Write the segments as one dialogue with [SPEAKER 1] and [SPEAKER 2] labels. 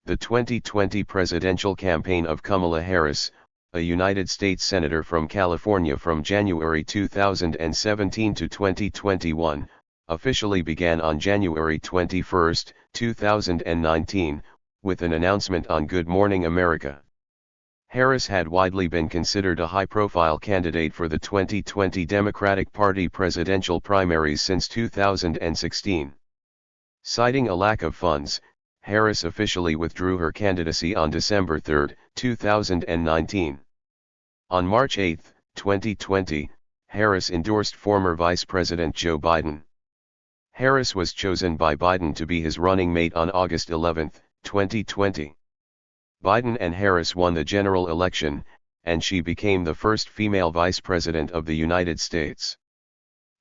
[SPEAKER 1] The 2020 presidential campaign of Kamala Harris, a United States Senator from California from January 2017 to 2021, officially began on January 21, 2019, with an announcement on Good Morning America. Harris had widely been considered a high-profile candidate for the 2020 Democratic Party presidential primaries since 2016. Citing a lack of funds, Harris officially withdrew her candidacy on December 3, 2019. On March 8, 2020, Harris endorsed former Vice President Joe Biden. Harris was chosen by Biden to be his running mate on August 11, 2020. Biden and Harris won the general election, and she became the first female vice president of the United States.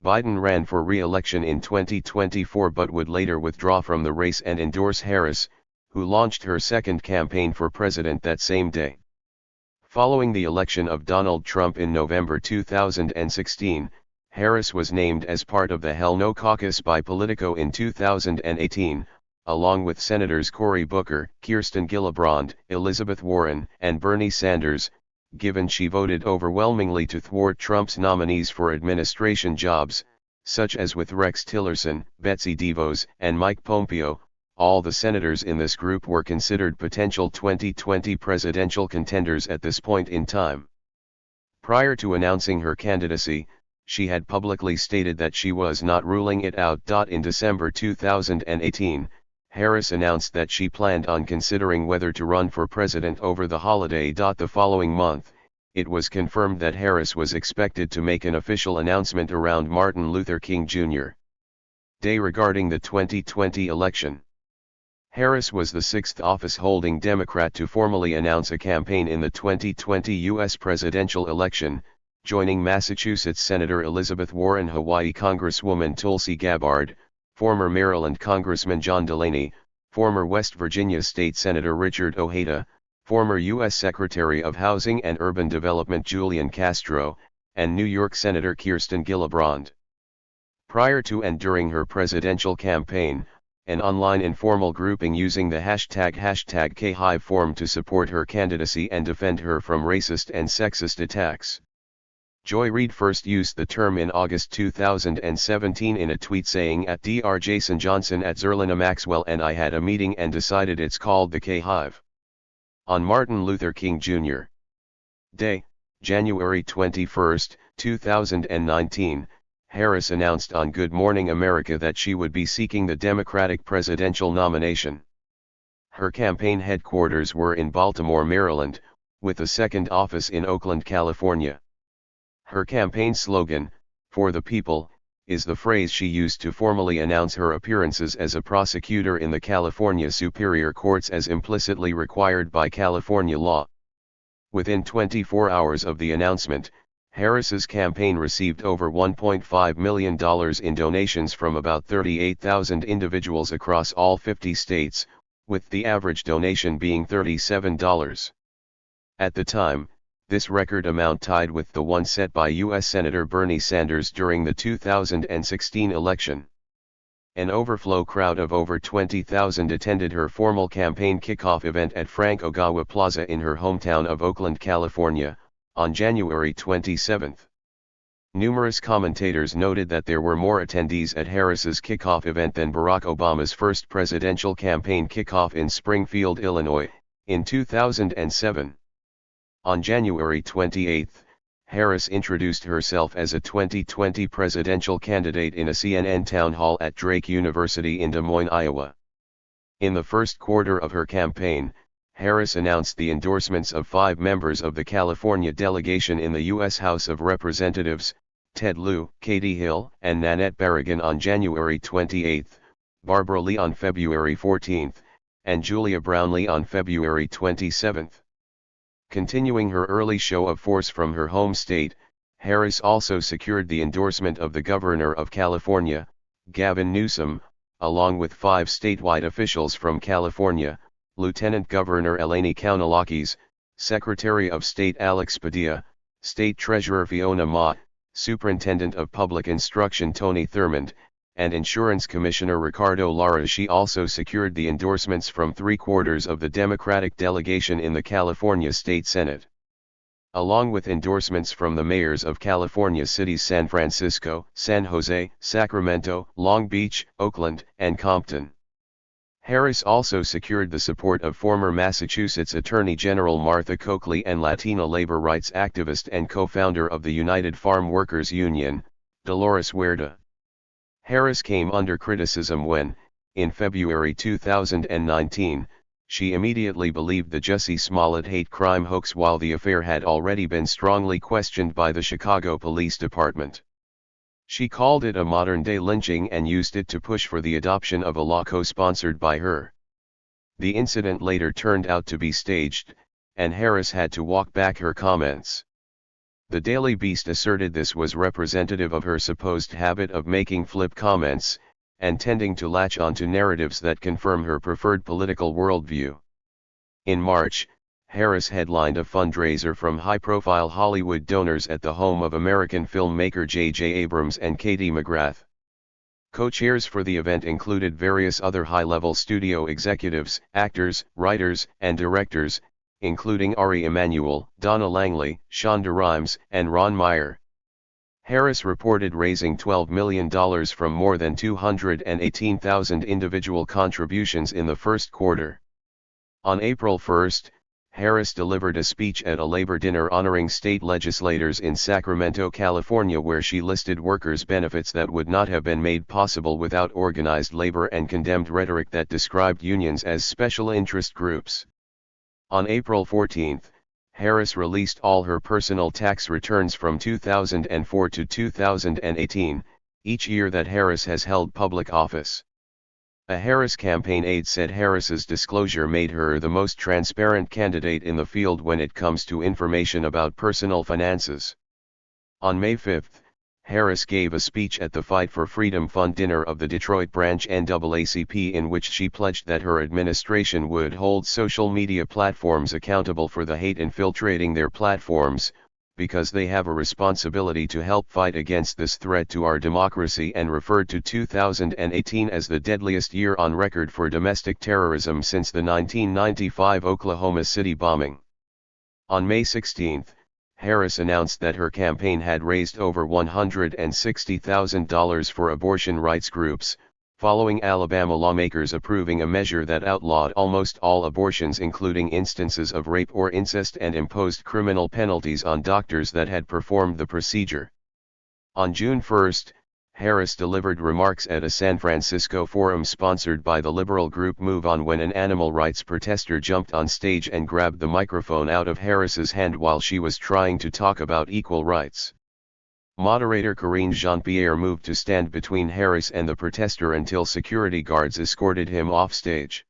[SPEAKER 1] Biden ran for re-election in 2024 but would later withdraw from the race and endorse Harris, who launched her second campaign for president that same day. Following the election of Donald Trump in November 2016, Harris was named as part of the Hell No Caucus by Politico in 2018, along with Senators Cory Booker, Kirsten Gillibrand, Elizabeth Warren, and Bernie Sanders, given she voted overwhelmingly to thwart Trump's nominees for administration jobs, such as with Rex Tillerson, Betsy DeVos, and Mike Pompeo. All the senators in this group were considered potential 2020 presidential contenders at this point in time. Prior to announcing her candidacy, she had publicly stated that she was not ruling it out. In December 2018, Harris announced that she planned on considering whether to run for president over the holiday. The following month, it was confirmed that Harris was expected to make an official announcement around Martin Luther King Jr. Day regarding the 2020 election. Harris was the sixth office-holding Democrat to formally announce a campaign in the 2020 U.S. presidential election, joining Massachusetts Senator Elizabeth Warren, Hawaii Congresswoman Tulsi Gabbard, former Maryland Congressman John Delaney, former West Virginia State Senator Richard Ojeda, former U.S. Secretary of Housing and Urban Development Julian Castro, and New York Senator Kirsten Gillibrand. Prior to and during her presidential campaign, an online informal grouping using the hashtag #KHive formed to support her candidacy and defend her from racist and sexist attacks. Joy Reid first used the term in August 2017 in a tweet saying @Dr. Jason Johnson @Zerlina Maxwell and I had a meeting and decided it's called the K-Hive. On Martin Luther King Jr. Day, January 21, 2019, Harris announced on Good Morning America that she would be seeking the Democratic presidential nomination. Her campaign headquarters were in Baltimore, Maryland, with a second office in Oakland, California. Her campaign slogan, "For the People," is the phrase she used to formally announce her appearances as a prosecutor in the California Superior Courts as implicitly required by California law. Within 24 hours of the announcement, Harris's campaign received over $1.5 million in donations from about 38,000 individuals across all 50 states, with the average donation being $37. At the time, this record amount tied with the one set by U.S. Senator Bernie Sanders during the 2016 election. An overflow crowd of over 20,000 attended her formal campaign kickoff event at Frank Ogawa Plaza in her hometown of Oakland, California, on January 27. Numerous commentators noted that there were more attendees at Harris's kickoff event than Barack Obama's first presidential campaign kickoff in Springfield, Illinois, in 2007. On January 28, Harris introduced herself as a 2020 presidential candidate in a CNN town hall at Drake University in Des Moines, Iowa. In the first quarter of her campaign, Harris announced the endorsements of 5 members of the California delegation in the U.S. House of Representatives, Ted Lieu, Katie Hill, and Nanette Barragán on January 28, Barbara Lee on February 14, and Julia Brownlee on February 27. Continuing her early show of force from her home state, Harris also secured the endorsement of the Governor of California, Gavin Newsom, along with 5 statewide officials from California: Lieutenant Governor Eleni Kounalakis, Secretary of State Alex Padilla, State Treasurer Fiona Ma, Superintendent of Public Instruction Tony Thurmond, and Insurance Commissioner Ricardo Lara. She also secured the endorsements from 3/4 of the Democratic delegation in the California State Senate, along with endorsements from the mayors of California cities San Francisco, San Jose, Sacramento, Long Beach, Oakland, and Compton. Harris also secured the support of former Massachusetts Attorney General Martha Coakley and Latina labor rights activist and co-founder of the United Farm Workers Union, Dolores Huerta. Harris came under criticism when, in February 2019, she immediately believed the Jussie Smollett hate crime hoax while the affair had already been strongly questioned by the Chicago Police Department. She called it a modern-day lynching and used it to push for the adoption of a law co-sponsored by her. The incident later turned out to be staged, and Harris had to walk back her comments. The Daily Beast asserted this was representative of her supposed habit of making flip comments, and tending to latch onto narratives that confirm her preferred political worldview. In March, Harris headlined a fundraiser from high-profile Hollywood donors at the home of American filmmaker J.J. Abrams and Katie McGrath. Co-chairs for the event included various other high-level studio executives, actors, writers, and directors, including Ari Emanuel, Donna Langley, Shonda Rhimes, and Ron Meyer. Harris reported raising $12 million from more than 218,000 individual contributions in the first quarter. On April 1, Harris delivered a speech at a labor dinner honoring state legislators in Sacramento, California, where she listed workers' benefits that would not have been made possible without organized labor and condemned rhetoric that described unions as special interest groups. On April 14, Harris released all her personal tax returns from 2004 to 2018, each year that Harris has held public office. A Harris campaign aide said Harris's disclosure made her the most transparent candidate in the field when it comes to information about personal finances. On May 5, Harris gave a speech at the Fight for Freedom Fund dinner of the Detroit branch NAACP in which she pledged that her administration would hold social media platforms accountable for the hate infiltrating their platforms, because they have a responsibility to help fight against this threat to our democracy, and referred to 2018 as the deadliest year on record for domestic terrorism since the 1995 Oklahoma City bombing. On May 16, Harris announced that her campaign had raised over $160,000 for abortion rights groups, following Alabama lawmakers approving a measure that outlawed almost all abortions, including instances of rape or incest, and imposed criminal penalties on doctors that had performed the procedure. On June 1, Harris delivered remarks at a San Francisco forum sponsored by the liberal group Move On when an animal rights protester jumped on stage and grabbed the microphone out of Harris's hand while she was trying to talk about equal rights. Moderator Karine Jean-Pierre moved to stand between Harris and the protester until security guards escorted him off stage.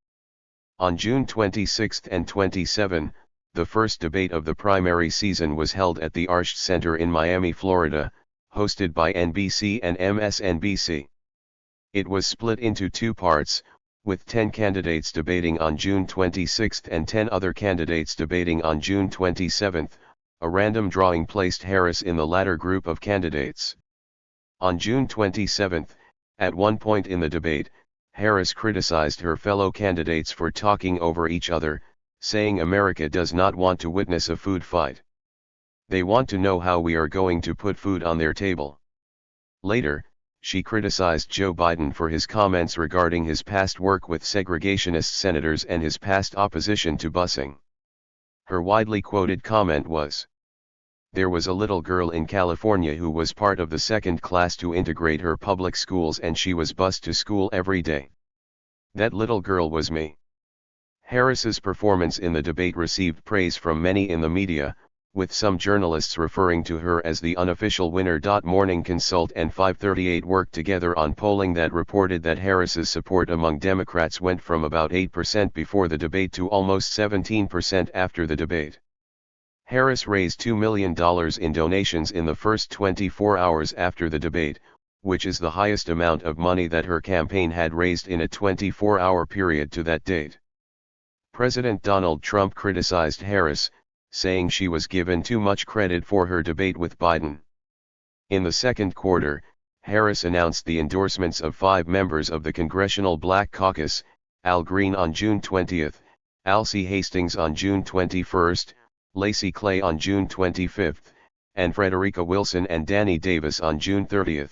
[SPEAKER 1] On June 26 and 27, the first debate of the primary season was held at the Arch Center in Miami, Florida, hosted by NBC and MSNBC. It was split into two parts, with 10 candidates debating on June 26 and 10 other candidates debating on June 27. A random drawing placed Harris in the latter group of candidates. On June 27, at one point in the debate, Harris criticized her fellow candidates for talking over each other, saying America does not want to witness a food fight. They want to know how we are going to put food on their table. Later, she criticized Joe Biden for his comments regarding his past work with segregationist senators and his past opposition to busing. Her widely quoted comment was, "There was a little girl in California who was part of the second class to integrate her public schools, and she was bused to school every day. That little girl was me." Harris's performance in the debate received praise from many in the media, with some journalists referring to her as the unofficial winner. Morning Consult and 538 worked together on polling that reported that Harris's support among Democrats went from about 8% before the debate to almost 17% after the debate. Harris raised $2 million in donations in the first 24 hours after the debate, which is the highest amount of money that her campaign had raised in a 24-hour period to that date. President Donald Trump criticized Harris, saying she was given too much credit for her debate with Biden. In the second quarter, Harris announced the endorsements of 5 members of the Congressional Black Caucus: Al Green on June 20, Alcee Hastings on June 21, Lacey Clay on June 25, and Frederica Wilson and Danny Davis on June 30.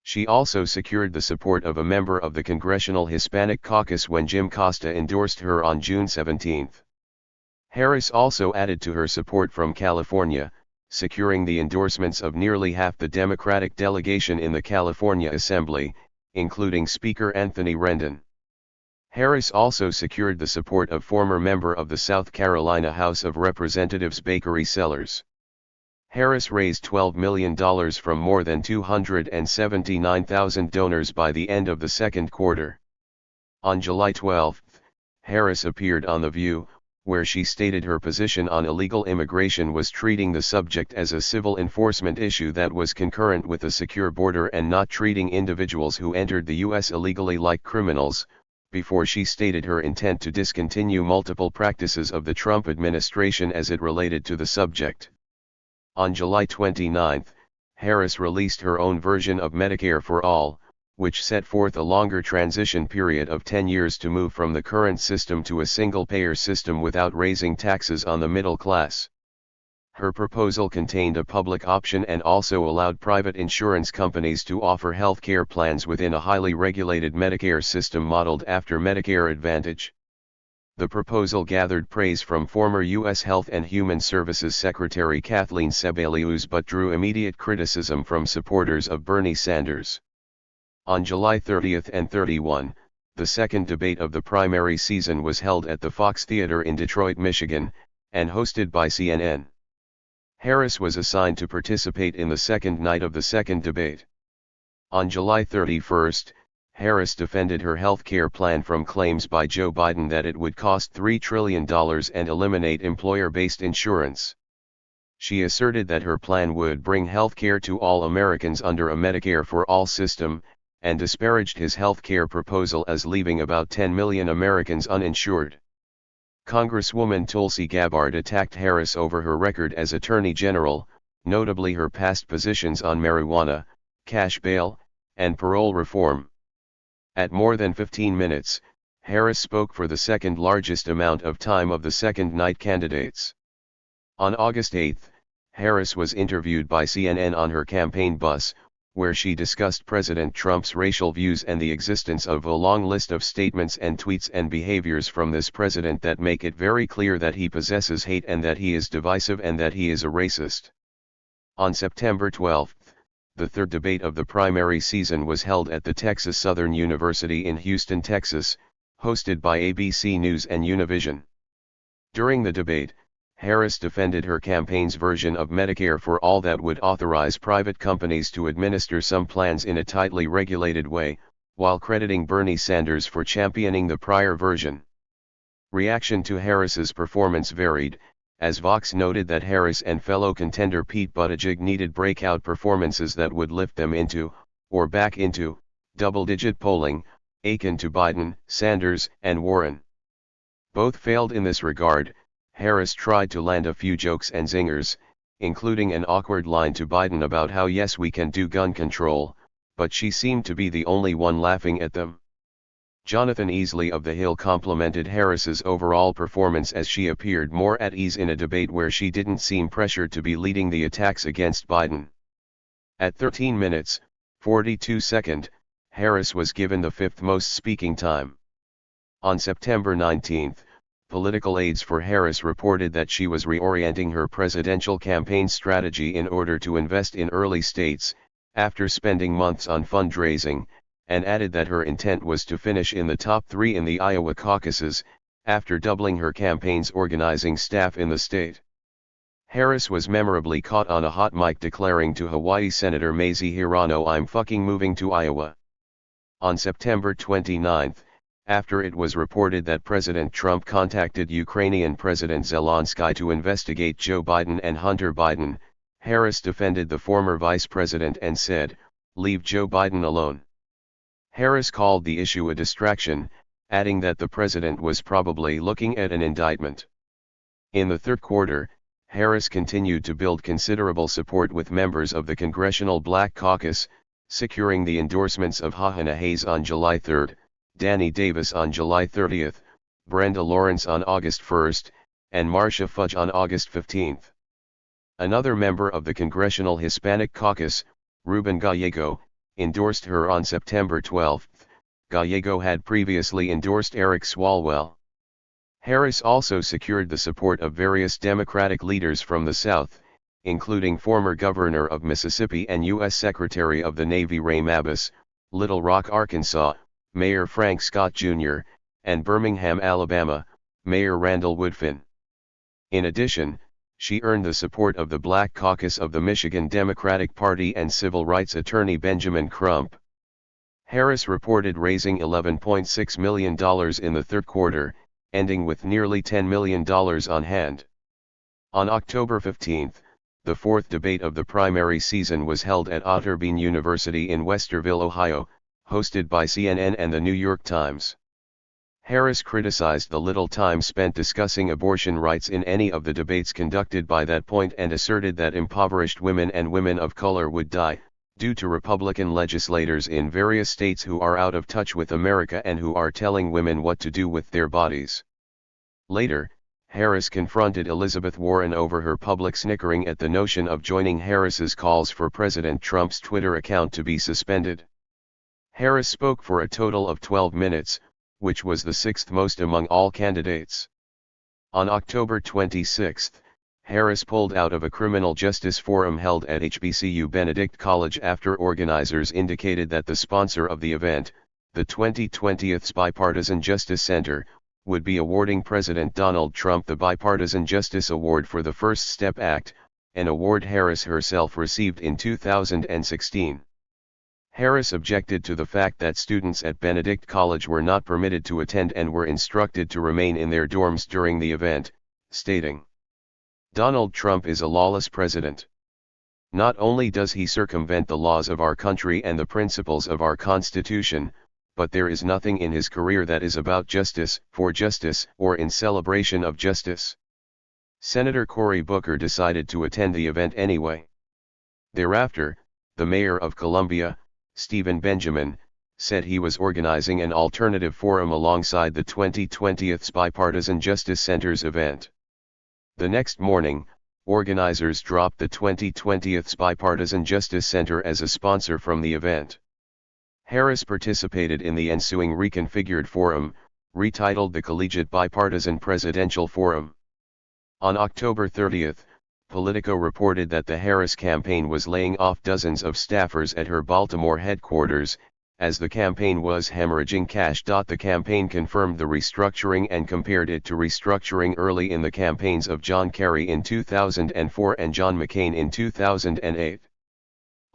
[SPEAKER 1] She also secured the support of a member of the Congressional Hispanic Caucus when Jim Costa endorsed her on June 17. Harris also added to her support from California, securing the endorsements of nearly half the Democratic delegation in the California Assembly, including Speaker Anthony Rendon. Harris also secured the support of former member of the South Carolina House of Representatives Bakery Sellers. Harris raised $12 million from more than 279,000 donors by the end of the second quarter. On July 12, Harris appeared on The View, where she stated her position on illegal immigration was treating the subject as a civil enforcement issue that was concurrent with a secure border and not treating individuals who entered the U.S. illegally like criminals, before she stated her intent to discontinue multiple practices of the Trump administration as it related to the subject. On July 29, Harris released her own version of Medicare for All, which set forth a longer transition period of 10 years to move from the current system to a single-payer system without raising taxes on the middle class. Her proposal contained a public option and also allowed private insurance companies to offer health care plans within a highly regulated Medicare system modeled after Medicare Advantage. The proposal gathered praise from former U.S. Health and Human Services Secretary Kathleen Sebelius but drew immediate criticism from supporters of Bernie Sanders. On July 30 and 31, the second debate of the primary season was held at the Fox Theater in Detroit, Michigan, and hosted by CNN. Harris was assigned to participate in the second night of the second debate. On July 31, Harris defended her health care plan from claims by Joe Biden that it would cost $3 trillion and eliminate employer-based insurance. She asserted that her plan would bring health care to all Americans under a Medicare for All system, and disparaged his health care proposal as leaving about 10 million Americans uninsured. Congresswoman Tulsi Gabbard attacked Harris over her record as Attorney General, notably her past positions on marijuana, cash bail, and parole reform. At more than 15 minutes, Harris spoke for the second largest amount of time of the second night candidates. On August 8, Harris was interviewed by CNN on her campaign bus, where she discussed President Trump's racial views and the existence of a long list of statements and tweets and behaviors from this president that make it very clear that he possesses hate and that he is divisive and that he is a racist. On September 12, the third debate of the primary season was held at the Texas Southern University in Houston, Texas, hosted by ABC News and Univision. During the debate, Harris defended her campaign's version of Medicare for All that would authorize private companies to administer some plans in a tightly regulated way, while crediting Bernie Sanders for championing the prior version. Reaction to Harris's performance varied, as Vox noted that Harris and fellow contender Pete Buttigieg needed breakout performances that would lift them into, or back into, double-digit polling, akin to Biden, Sanders, and Warren. Both failed in this regard. Harris tried to land a few jokes and zingers, including an awkward line to Biden about how yes we can do gun control, but she seemed to be the only one laughing at them. Jonathan Easley of The Hill complimented Harris's overall performance as she appeared more at ease in a debate where she didn't seem pressured to be leading the attacks against Biden. At 13 minutes, 42 seconds, Harris was given the fifth most speaking time. On September 19, political aides for Harris reported that she was reorienting her presidential campaign strategy in order to invest in early states, after spending months on fundraising, and added that her intent was to finish in the top 3 in the Iowa caucuses, after doubling her campaign's organizing staff in the state. Harris was memorably caught on a hot mic declaring to Hawaii Senator Mazie Hirono, "I'm fucking moving to Iowa." On September 29, after it was reported that President Trump contacted Ukrainian President Zelensky to investigate Joe Biden and Hunter Biden, Harris defended the former vice president and said, "Leave Joe Biden alone." Harris called the issue a distraction, adding that the president was probably looking at an indictment. In the third quarter, Harris continued to build considerable support with members of the Congressional Black Caucus, securing the endorsements of Hahana Hayes on July 3, Danny Davis on July 30, Brenda Lawrence on August 1, and Marcia Fudge on August 15. Another member of the Congressional Hispanic Caucus, Ruben Gallego, endorsed her on September 12. Gallego had previously endorsed Eric Swalwell. Harris also secured the support of various Democratic leaders from the South, including former Governor of Mississippi and U.S. Secretary of the Navy Ray Mabus, Little Rock, Arkansas, Mayor Frank Scott Jr., and Birmingham, Alabama, Mayor Randall Woodfin. In addition, she earned the support of the Black Caucus of the Michigan Democratic Party and civil rights attorney Benjamin Crump. Harris reported raising $11.6 million in the third quarter, ending with nearly $10 million on hand. On October 15, the fourth debate of the primary season was held at Otterbein University in Westerville, Ohio, hosted by CNN and the New York Times. Harris criticized the little time spent discussing abortion rights in any of the debates conducted by that point and asserted that impoverished women and women of color would die, due to Republican legislators in various states who are out of touch with America and who are telling women what to do with their bodies. Later, Harris confronted Elizabeth Warren over her public snickering at the notion of joining Harris's calls for President Trump's Twitter account to be suspended. Harris spoke for a total of 12 minutes, which was the sixth most among all candidates. On October 26, Harris pulled out of a criminal justice forum held at HBCU Benedict College after organizers indicated that the sponsor of the event, the 2020's Bipartisan Justice Center, would be awarding President Donald Trump the Bipartisan Justice Award for the First Step Act, an award Harris herself received in 2016. Harris objected to the fact that students at Benedict College were not permitted to attend and were instructed to remain in their dorms during the event, stating, "Donald Trump is a lawless president. Not only does he circumvent the laws of our country and the principles of our Constitution, but there is nothing in his career that is about justice, for justice, or in celebration of justice." Senator Cory Booker decided to attend the event anyway. Thereafter, the mayor of Columbia, Stephen Benjamin, said he was organizing an alternative forum alongside the 2020's Bipartisan Justice Center's event. The next morning, organizers dropped the 2020's Bipartisan Justice Center as a sponsor from the event. Harris participated in the ensuing reconfigured forum, retitled the Collegiate Bipartisan Presidential Forum. On October 30, Politico reported that the Harris campaign was laying off dozens of staffers at her Baltimore headquarters, as the campaign was hemorrhaging cash. The campaign confirmed the restructuring and compared it to restructuring early in the campaigns of John Kerry in 2004 and John McCain in 2008.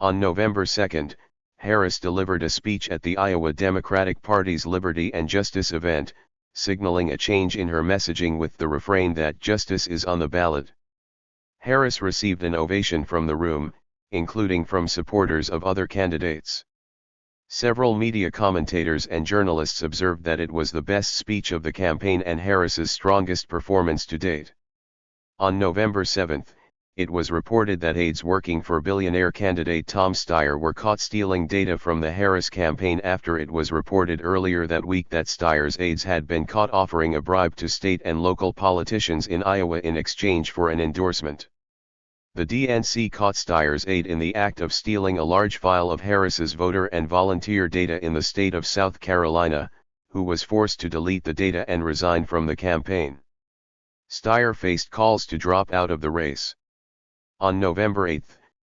[SPEAKER 1] On November 2, Harris delivered a speech at the Iowa Democratic Party's Liberty and Justice event, signaling a change in her messaging with the refrain that justice is on the ballot. Harris received an ovation from the room, including from supporters of other candidates. Several media commentators and journalists observed that it was the best speech of the campaign and Harris's strongest performance to date. On November 7, it was reported that aides working for billionaire candidate Tom Steyer were caught stealing data from the Harris campaign after it was reported earlier that week that Steyer's aides had been caught offering a bribe to state and local politicians in Iowa in exchange for an endorsement. The DNC caught Steyer's aide in the act of stealing a large file of Harris's voter and volunteer data in the state of South Carolina, who was forced to delete the data and resign from the campaign. Steyer faced calls to drop out of the race. On November 8,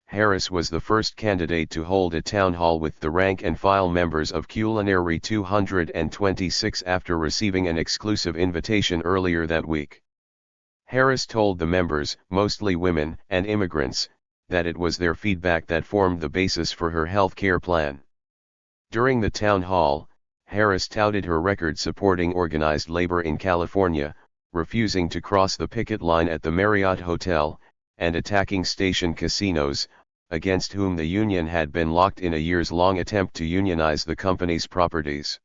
[SPEAKER 1] Harris was the first candidate to hold a town hall with the rank-and-file members of Culinary 226 after receiving an exclusive invitation earlier that week. Harris told the members, mostly women and immigrants, that it was their feedback that formed the basis for her health care plan. During the town hall, Harris touted her record supporting organized labor in California, refusing to cross the picket line at the Marriott Hotel, and attacking station casinos, against whom the union had been locked in a years-long attempt to unionize the company's properties.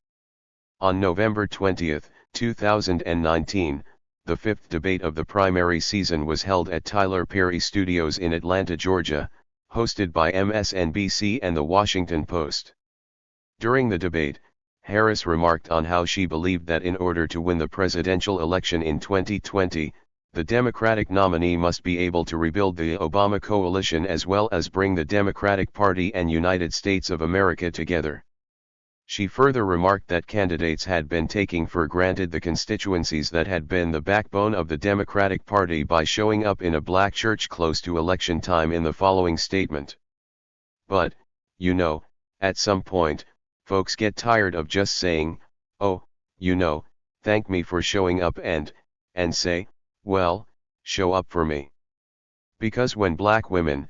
[SPEAKER 1] On November 20, 2019, the fifth debate of the primary season was held at Tyler Perry Studios in Atlanta, Georgia, hosted by MSNBC and The Washington Post. During the debate, Harris remarked on how she believed that in order to win the presidential election in 2020, the Democratic nominee must be able to rebuild the Obama coalition as well as bring the Democratic Party and United States of America together. She further remarked that candidates had been taking for granted the constituencies that had been the backbone of the Democratic Party by showing up in a black church close to election time in the following statement. But, you know, at some point, folks get tired of just saying, oh, you know, thank me for showing up and say, well, show up for me. Because when black women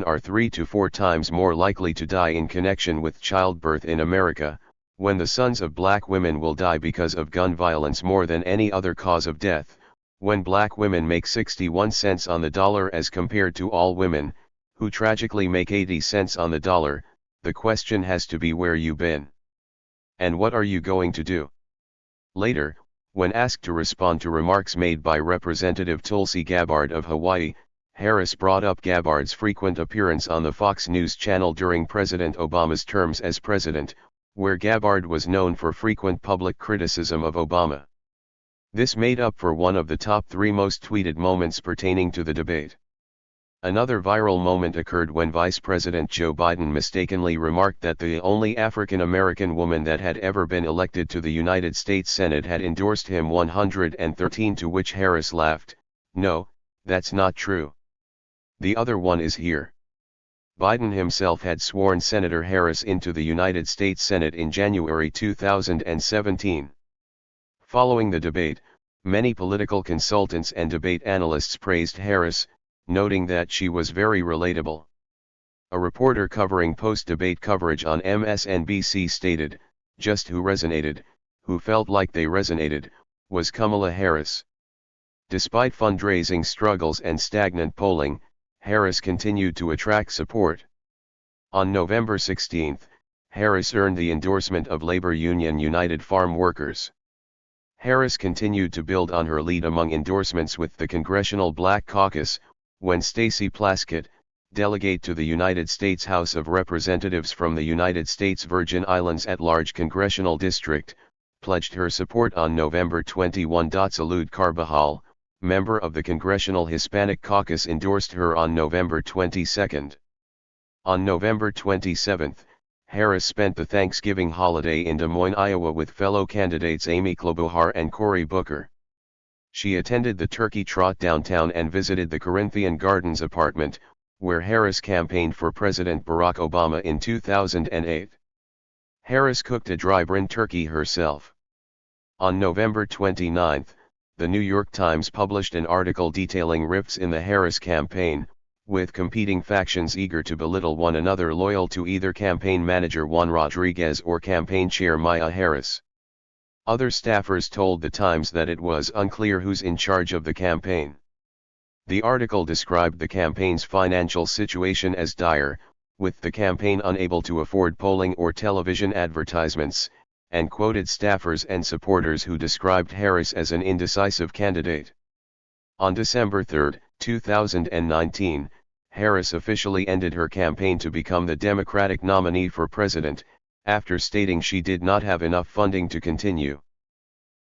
[SPEAKER 1] are 3 to 4 times more likely to die in connection with childbirth in America, when the sons of black women will die because of gun violence more than any other cause of death, when black women make 61 cents on the dollar as compared to all women, who tragically make 80 cents on the dollar, the question has to be where you been. And what are you going to do? Later, when asked to respond to remarks made by Representative Tulsi Gabbard of Hawaii, Harris brought up Gabbard's frequent appearance on the Fox News channel during President Obama's terms as president, where Gabbard was known for frequent public criticism of Obama. This made up for one of the top 3 most tweeted moments pertaining to the debate. Another viral moment occurred when Vice President Joe Biden mistakenly remarked that the only African American woman that had ever been elected to the United States Senate had endorsed him 113, to which Harris laughed, "No, that's not true. The other one is here." Biden himself had sworn Senator Harris into the United States Senate in January 2017. Following the debate, many political consultants and debate analysts praised Harris, noting that she was very relatable. A reporter covering post-debate coverage on MSNBC stated, "Just who resonated, who felt like they resonated, was Kamala Harris." Despite fundraising struggles and stagnant polling, Harris continued to attract support. On November 16, Harris earned the endorsement of labor union United Farm Workers. Harris continued to build on her lead among endorsements with the Congressional Black Caucus, when Stacey Plaskett, delegate to the United States House of Representatives from the United States Virgin Islands at-large congressional district, pledged her support on November 21. Salud Carbajal, member of the Congressional Hispanic Caucus, endorsed her on November 22. On November 27, Harris spent the Thanksgiving holiday in Des Moines, Iowa with fellow candidates Amy Klobuchar and Cory Booker. She attended the Turkey Trot downtown and visited the Corinthian Gardens apartment, where Harris campaigned for President Barack Obama in 2008. Harris cooked a dry-brin turkey herself. On November 29, the New York Times published an article detailing rifts in the Harris campaign, with competing factions eager to belittle one another, loyal to either campaign manager Juan Rodriguez or campaign chair Maya Harris. Other staffers told the Times that it was unclear who's in charge of the campaign. The article described the campaign's financial situation as dire, with the campaign unable to afford polling or television advertisements, and quoted staffers and supporters who described Harris as an indecisive candidate. On December 3, 2019, Harris officially ended her campaign to become the Democratic nominee for president, after stating she did not have enough funding to continue.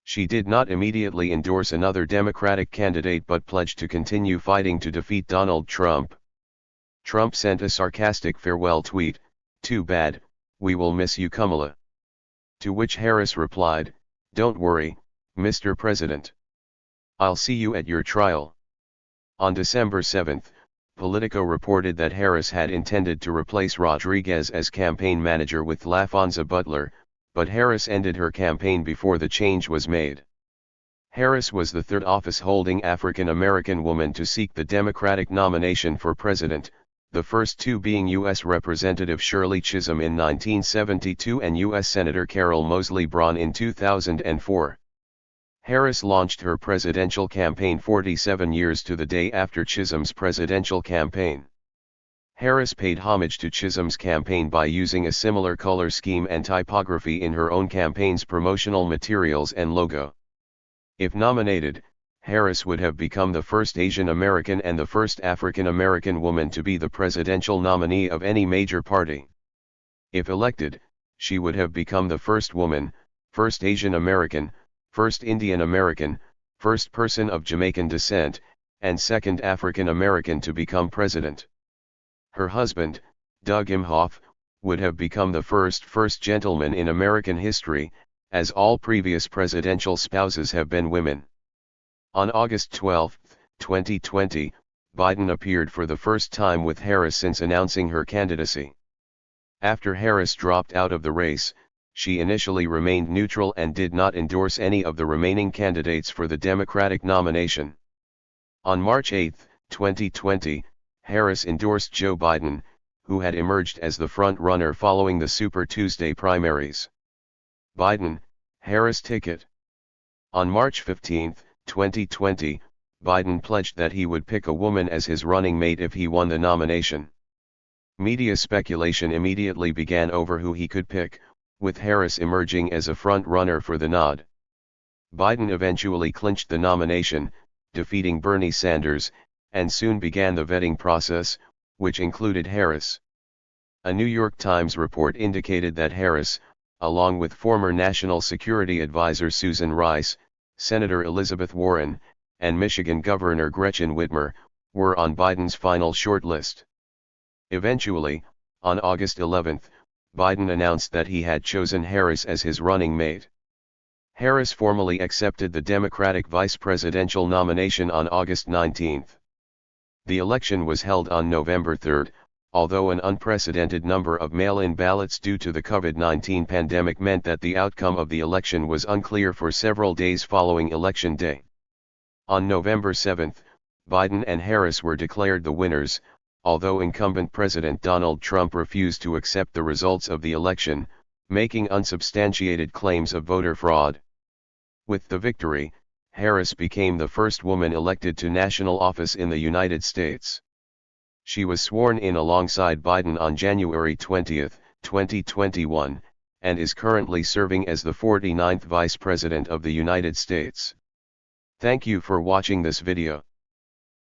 [SPEAKER 1] She did not immediately endorse another Democratic candidate but pledged to continue fighting to defeat Donald Trump. Trump sent a sarcastic farewell tweet, "Too bad, we will miss you, Kamala." To which Harris replied, "Don't worry, Mr. President. I'll see you at your trial." On December 7, Politico reported that Harris had intended to replace Rodriguez as campaign manager with LaFonza Butler, but Harris ended her campaign before the change was made. Harris was the third office-holding African American woman to seek the Democratic nomination for president, the first two being U.S. Representative Shirley Chisholm in 1972 and U.S. Senator Carol Moseley Braun in 2004. Harris launched her presidential campaign 47 years to the day after Chisholm's presidential campaign. Harris paid homage to Chisholm's campaign by using a similar color scheme and typography in her own campaign's promotional materials and logo. If nominated, Harris would have become the first Asian American and the first African American woman to be the presidential nominee of any major party. If elected, she would have become the first woman, first Asian American, first Indian American, first person of Jamaican descent, and second African American to become president. Her husband, Doug Imhoff, would have become the first gentleman in American history, as all previous presidential spouses have been women. On August 12, 2020, Biden appeared for the first time with Harris since announcing her candidacy. After Harris dropped out of the race, she initially remained neutral and did not endorse any of the remaining candidates for the Democratic nomination. On March 8, 2020, Harris endorsed Joe Biden, who had emerged as the front-runner following the Super Tuesday primaries. Biden.Harris ticket. On March 15, 2020, Biden pledged that he would pick a woman as his running mate if he won the nomination. Media speculation immediately began over who he could pick, with Harris emerging as a front-runner for the nod. Biden eventually clinched the nomination, defeating Bernie Sanders, and soon began the vetting process, which included Harris. A New York Times report indicated that Harris, along with former National Security Advisor Susan Rice, Senator Elizabeth Warren, and Michigan Governor Gretchen Whitmer, were on Biden's final shortlist. Eventually, on August 11, Biden announced that he had chosen Harris as his running mate. Harris formally accepted the Democratic vice presidential nomination on August 19. The election was held on November 3, although an unprecedented number of mail-in ballots due to the COVID-19 pandemic meant that the outcome of the election was unclear for several days following Election Day. On November 7, Biden and Harris were declared the winners, although incumbent President Donald Trump refused to accept the results of the election, making unsubstantiated claims of voter fraud. With the victory, Harris became the first woman elected to national office in the United States. She was sworn in alongside Biden on January 20, 2021, and is currently serving as the 49th Vice President of the United States. Thank you for watching this video.